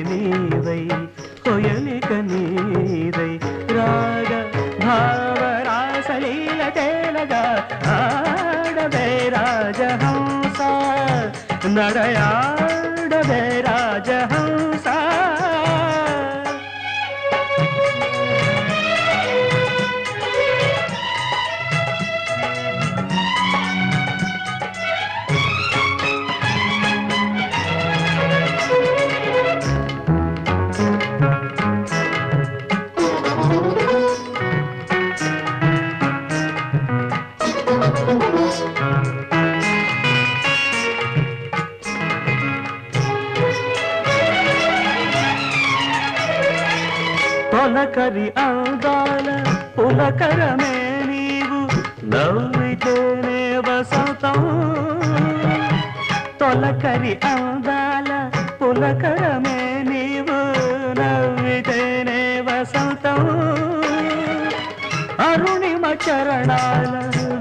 నీవై కొయలిక నీదై రాగ భావరాసలీల తేలగా ఆడవే రాజహంస నడయాడవే రాజహంస పులకరి అందాల పులకరమే నీవు నవ్వితేనే వసంతం తొలకరి అందాల పులకరమే నీవు నవ్వితేనే వసంతం అరుణిమ చరణాల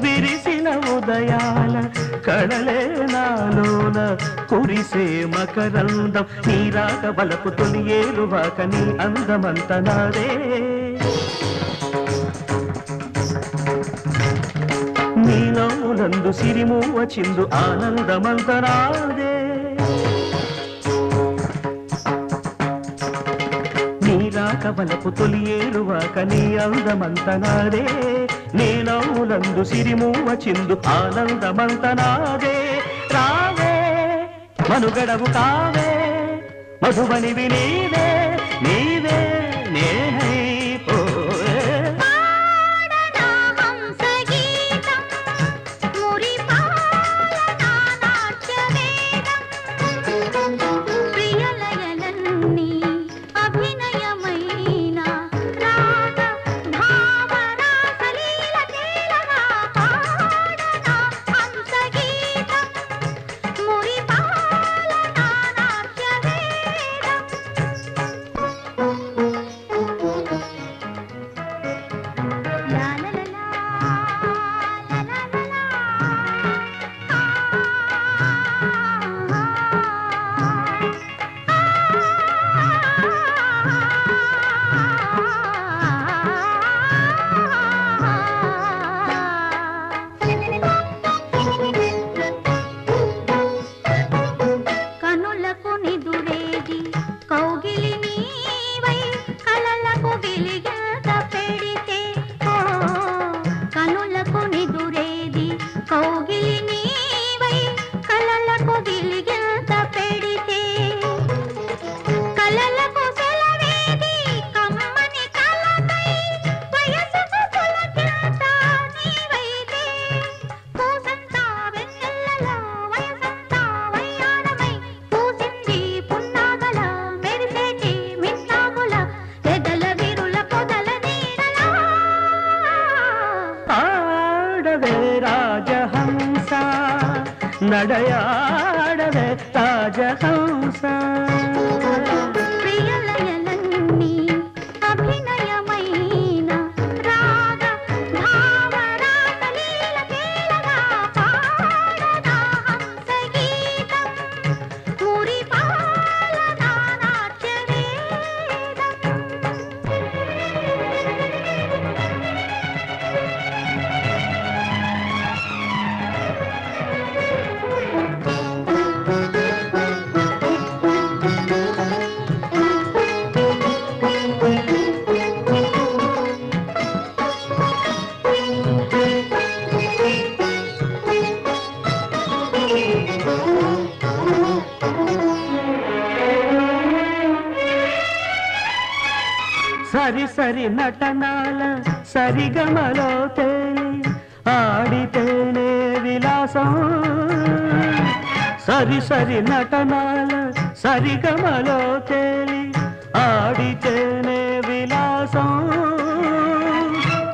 విరిసిన ఉదయాల కడలే నాలోన కురిసే మకరందం నీ రాక బలపు తొలి ఏలువాక నీ అందమంత నాదే నీలోనందు సిరిమూవ చిందు ఆనందమంత నాదే నీ రాక బలపు తొలి ఏలువాక నీ అందమంత నాదే నీలోనందు సిరిమూవ చిందు ఆనందమంత నాదే రావే మనుగడవు కావే మధుబనివి నీవే నీవే నేనైపోయే నడయాడవే రాజహంస ప్రియలయలన్నీ అభినయమైన రాగ భావరాసలీల తేలగా పాడనా హంస గీతం మురిపాలనా నాట్య సరి సరి నటనాల సరిగమలో తేలి ఆడితేనే విలాసం సరి సరి నటనాల సరిగమలో తేలి ఆడితేనే విలాసం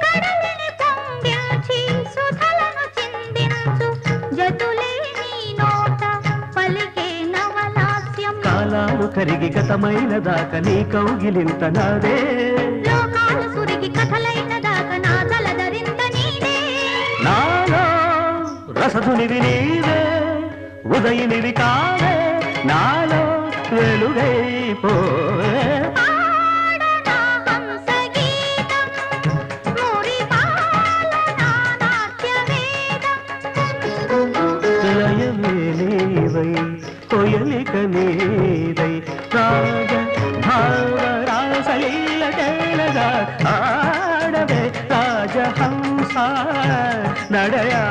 కడలిని పొంగిల్చి సుధలను చిందించు జతులే నీ నోట పలికే నవలాస్యం కాలాలు కరిగి గతమైన దాకా నీ కౌగిలింత నాదే లోకాలు సురిగి కథలైన దాకా నా జలధరింత నీదే నాలో రసధునివి నీవే ఉదయనివి కావే నాలో వెలుగైపోవే పాడనా హంస గీతం మురిపాలనా నాట్య వేదం లయమే నీవై కొయలిక నీదై రాగ భావ రాసలీల తేలగా ఆడవే రాజహంస నడయా